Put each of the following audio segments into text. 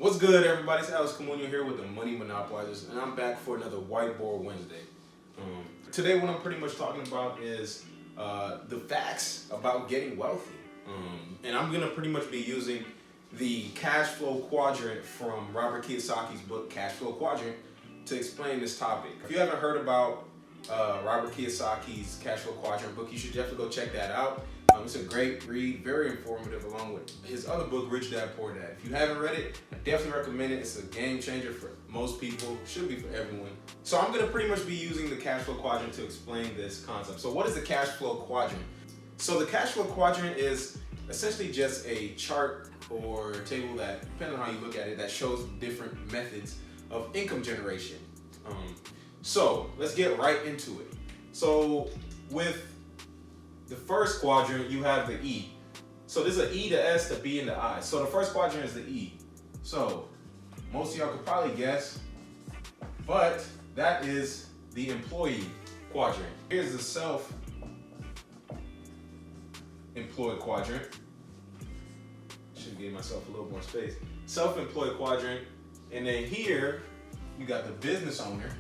What's good, everybody? It's Alex Camuno here with the Money Monopolizers, and I'm back for another Whiteboard Wednesday. Today, what I'm pretty much talking about is the facts about getting wealthy. And I'm going to pretty much be using the Cashflow Quadrant from Robert Kiyosaki's book, Cashflow Quadrant, to explain this topic. If you haven't heard about Robert Kiyosaki's Cashflow Quadrant book, you should definitely go check that out. It's a great read, very informative, along with his other book, Rich Dad Poor Dad. If you haven't read it, I definitely recommend it. It's a game changer for most people, should be for everyone. So I'm gonna pretty much be using the Cashflow Quadrant to explain this concept. So what is the Cashflow Quadrant? So the Cashflow Quadrant is essentially just a chart or table that, depending on how you look at it, that shows different methods of income generation. So let's get right into it. So with the first quadrant, you have the E. So there's an E, the S, the B, and the I. So the first quadrant is the E. So most of y'all could probably guess, but that is the employee quadrant. Here's the self-employed quadrant. Should have gave myself a little more space. Self-employed quadrant. And then here, you got the business owner.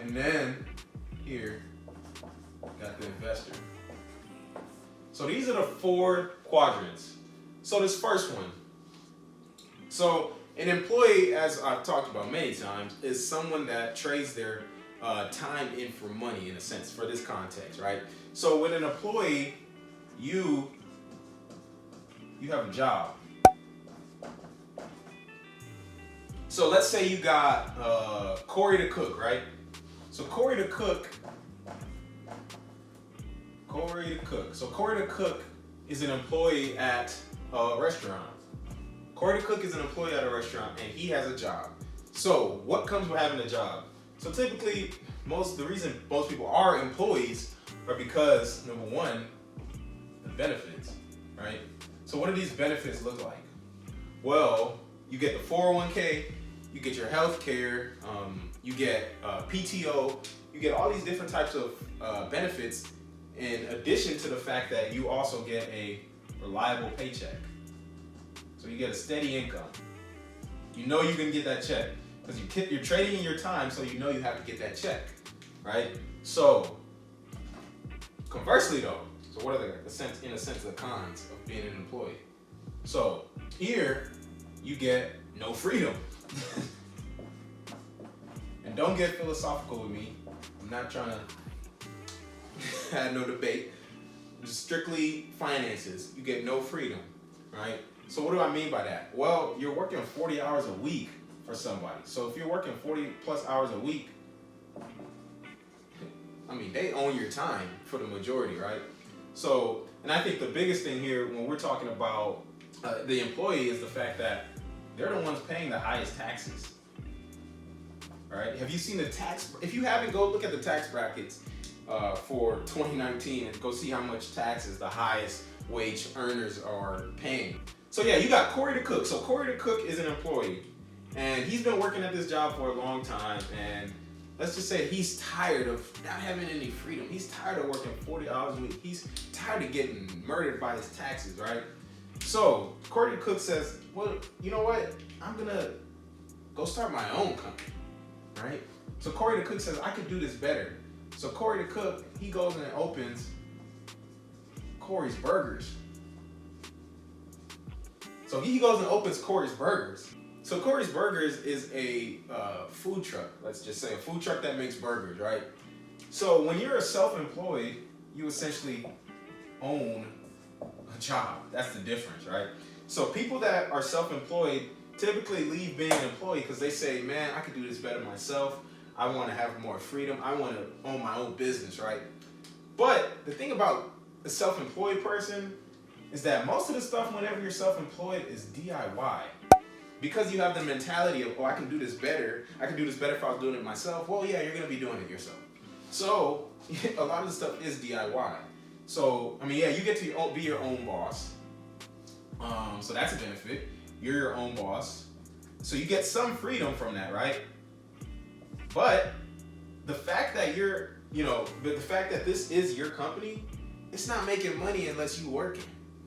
And then here, got the investor. So these are the four quadrants. So this first one. So an employee, as I've talked about many times, is someone that trades their time in for money, in a sense, for this context, right? So with an employee, you have a job. So let's say you got Corey the cook, right? So Corey the cook is an employee at a restaurant. Corey the cook is an employee at a restaurant, and he has a job. So what comes with having a job? So typically, the reason most people are employees are because, number one, the benefits, right? So what do these benefits look like? Well, you get the 401k, you get your health care, you get PTO, you get all these different types of benefits, in addition to the fact that you also get a reliable paycheck. So you get a steady income. You know you can get that check because you're trading in your time, so you know you have to get that check, right? So conversely though, so what are the cons of being an employee? So here you get no freedom. And don't get philosophical with me. I'm not trying to have no debate. Just strictly finances. You get no freedom, right? So what do I mean by that? Well, you're working 40 hours a week for somebody. So if you're working 40 plus hours a week, I mean, they own your time for the majority, right? So, and I think the biggest thing here when we're talking about the employee is the fact that they're the ones paying the highest taxes, right? Have you seen the tax? If you haven't, go look at the tax brackets for 2019 and go see how much taxes the highest wage earners are paying. So yeah, you got Corey the cook. So Corey the cook is an employee, and he's been working at this job for a long time, and let's just say he's tired of not having any freedom. He's tired of working 40 hours a week. He's tired of getting murdered by his taxes, right? So Corey the cook says, well, you know what? I'm gonna go start my own company, right? So Corey the cook says, I could do this better. So Corey the cook, he goes and opens Corey's Burgers. So he goes and opens Corey's Burgers. So Corey's Burgers is a food truck. Let's just say a food truck that makes burgers, right? So when you're a self-employed, you essentially own a job. That's the difference, right? So people that are self-employed typically leave being an employee because they say, man, I could do this better myself. I want to have more freedom. I want to own my own business, right? But the thing about a self-employed person is that most of the stuff whenever you're self-employed is DIY. Because you have the mentality of, oh, I can do this better. I can do this better if I was doing it myself. Well, yeah, you're going to be doing it yourself. So a lot of the stuff is DIY. So, I mean, yeah, you get to be your own boss. So that's a benefit. You're your own boss. So you get some freedom from that, right? But the fact that the fact that this is your company, it's not making money unless you working.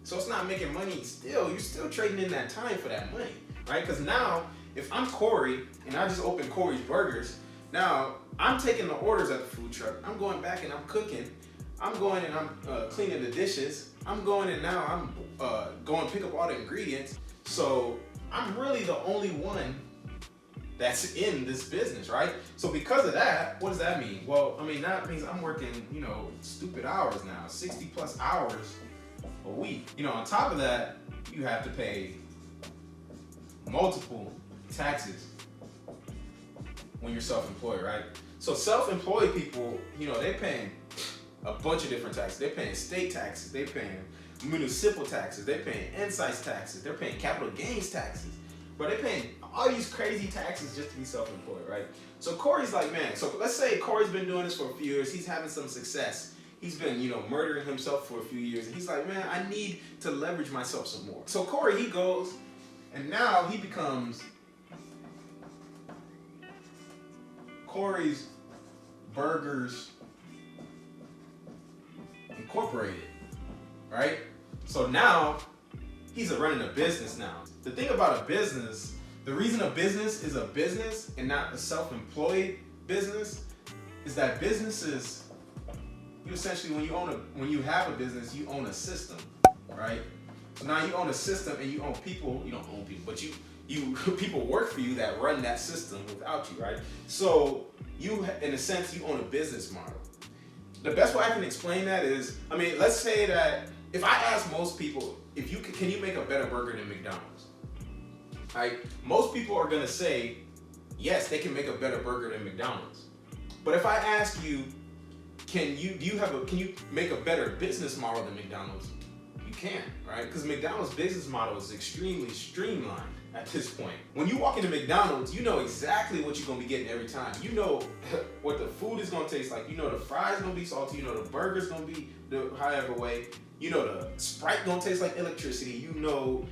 So it's not making money still. You're still trading in that time for that money, right? Because now, if I'm Corey and I just opened Corey's Burgers, now I'm taking the orders at the food truck. I'm going back and I'm cooking. I'm going and I'm cleaning the dishes. I'm going and now I'm going to pick up all the ingredients. So I'm really the only one that's in this business, right? So because of that, what does that mean? Well, I mean, that means I'm working, stupid hours now, 60 plus hours a week. On top of that, you have to pay multiple taxes when you're self-employed, right? So self-employed people, they're paying a bunch of different taxes. They're paying state taxes, they're paying municipal taxes, they're paying excise taxes, they're paying capital gains taxes, but they're paying all these crazy taxes just to be self-employed, right? So Corey's like, man, so let's say Corey's been doing this for a few years, he's having some success. He's been, murdering himself for a few years. And he's like, man, I need to leverage myself some more. So Corey, he goes, and now he becomes Corey's Burgers Incorporated, right? So now he's running a business now. The thing about a business, the reason a business is a business and not a self-employed business is that businesses, you essentially, when you have a business, you own a system, right? So now you own a system and you own people. You don't own people, but you people work for you that run that system without you, right? So you, in a sense, you own a business model. The best way I can explain that is, let's say that if I ask most people, can you make a better burger than McDonald's? Right? Most people are gonna say, yes, they can make a better burger than McDonald's. But if I ask you, can you make a better business model than McDonald's? You can, right? Because McDonald's business model is extremely streamlined at this point. When you walk into McDonald's, you know exactly what you're gonna be getting every time. You know what the food is gonna taste like. You know the fries gonna be salty. You know the burger's gonna be the however way. You know the Sprite gonna taste like electricity. You know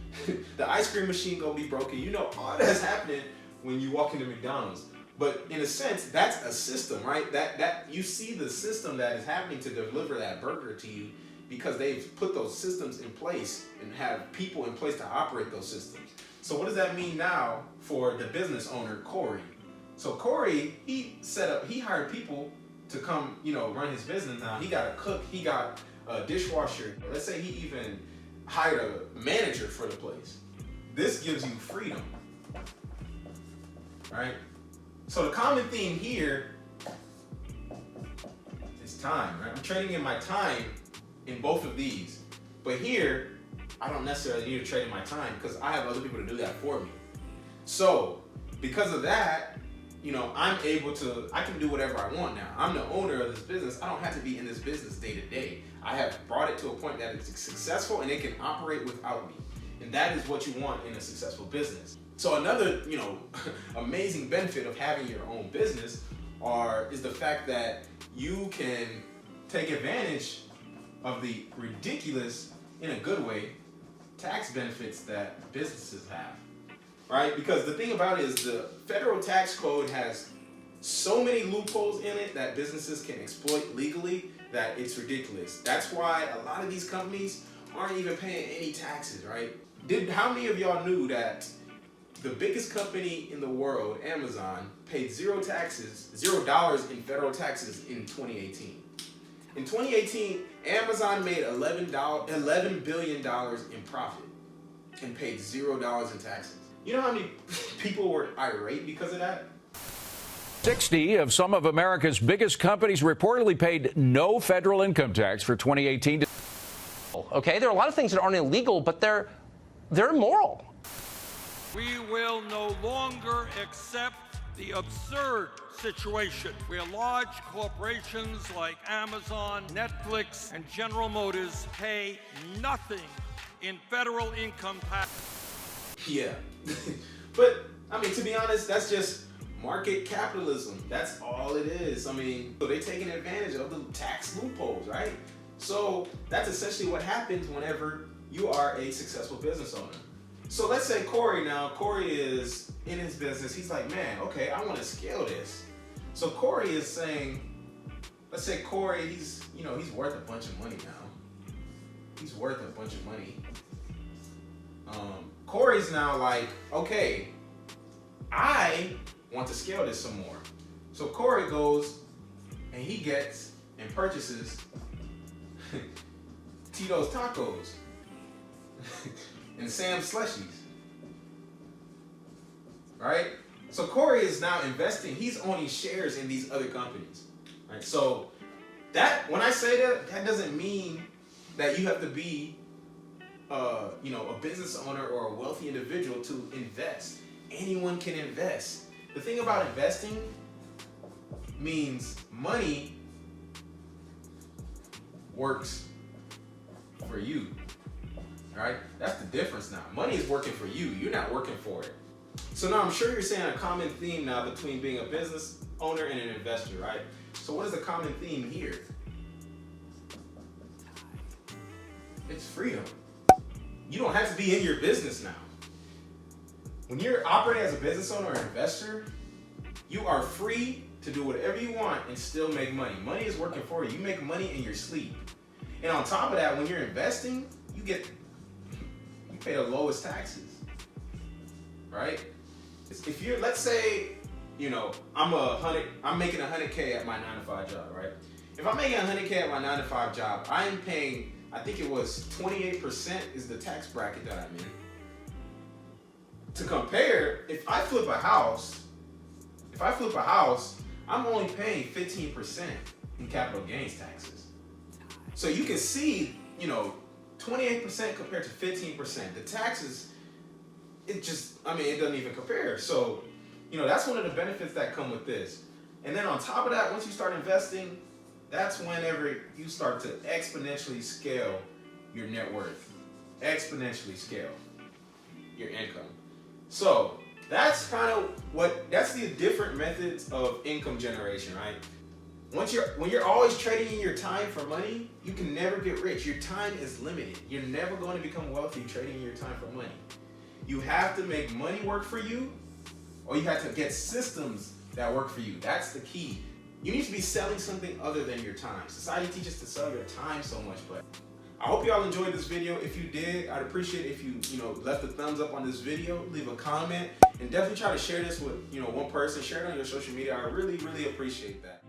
the ice cream machine gonna be broken. You know all that's happening when you walk into McDonald's. But in a sense, that's a system, right? That you see the system that is happening to deliver that burger to you because they've put those systems in place and have people in place to operate those systems. So what does that mean now for the business owner, Corey? So Corey, he hired people to come, run his business now. He got a cook, he got a dishwasher. Let's say he even hired a manager for the place. This gives you freedom, right? So the common theme here is time, right? I'm trading in my time in both of these. But here, I don't necessarily need to trade in my time because I have other people to do that for me. So because of that, I can do whatever I want now. I'm the owner of this business. I don't have to be in this business day to day. I have brought it to a point that it's successful and it can operate without me. And that is what you want in a successful business. So another, amazing benefit of having your own business is the fact that you can take advantage of the ridiculous, in a good way, tax benefits that businesses have, right? Because the thing about it is the federal tax code has so many loopholes in it that businesses can exploit legally that it's ridiculous. That's why a lot of these companies aren't even paying any taxes, right? How many of y'all knew that the biggest company in the world, Amazon, paid $0 in federal taxes in 2018? In 2018, Amazon made $11 billion in profit and paid $0 in taxes. You know how many people were irate because of that? 60 of some of America's biggest companies reportedly paid no federal income tax for 2018. Okay, there are a lot of things that aren't illegal, but they're immoral. We will no longer accept the absurd situation where large corporations like Amazon, Netflix, and General Motors pay nothing in federal income tax. Yeah. But, to be honest, that's just market capitalism. That's all it is. So they're taking advantage of the tax loopholes, right? So that's essentially what happens whenever you are a successful business owner. So let's say Corey is in his business. He's like, man, okay, I want to scale this. So Corey is saying, let's say Corey, he's worth a bunch of money now. he's worth a bunch of money. Corey's now like, okay, I want to scale this some more. So Corey goes and he gets and purchases Tito's Tacos and Sam's Slushies. Right? So Corey is now investing, he's owning shares in these other companies. Right? So that, when I say that, that doesn't mean that you have to be a business owner or a wealthy individual to invest. Anyone can invest. The thing about investing means money works for you. Right? That's the difference now. Money is working for you. You're not working for it. So now I'm sure you're saying a common theme now between being a business owner and an investor, right? So what is the common theme here? It's freedom. You don't have to be in your business now. When you're operating as a business owner or investor, you are free to do whatever you want and still make money. Money is working for you. You make money in your sleep. And on top of that, when you're investing, you pay the lowest taxes, right? If you're, let's say, I'm making $100K at my 9-to-5 job, right? If I'm making $100K at my 9-to-5 job, I'm paying, I think it was 28% is the tax bracket that I'm in. To compare, if I flip a house, I'm only paying 15% in capital gains taxes. So you can see, 28% compared to 15%. The taxes, it doesn't even compare. So, that's one of the benefits that come with this. And then on top of that, once you start investing, that's whenever you start to exponentially scale your net worth. Exponentially scale your income. So that's that's the different methods of income generation, right? When you're always trading in your time for money, you can never get rich. Your time is limited. You're never going to become wealthy trading in your time for money. You have to make money work for you, or you have to get systems that work for you. That's the key. You need to be selling something other than your time. Society teaches to sell your time so much, but I hope y'all enjoyed this video. If you did, I'd appreciate it if you left a thumbs up on this video, leave a comment, and definitely try to share this with one person. Share it on your social media. I really, really appreciate that.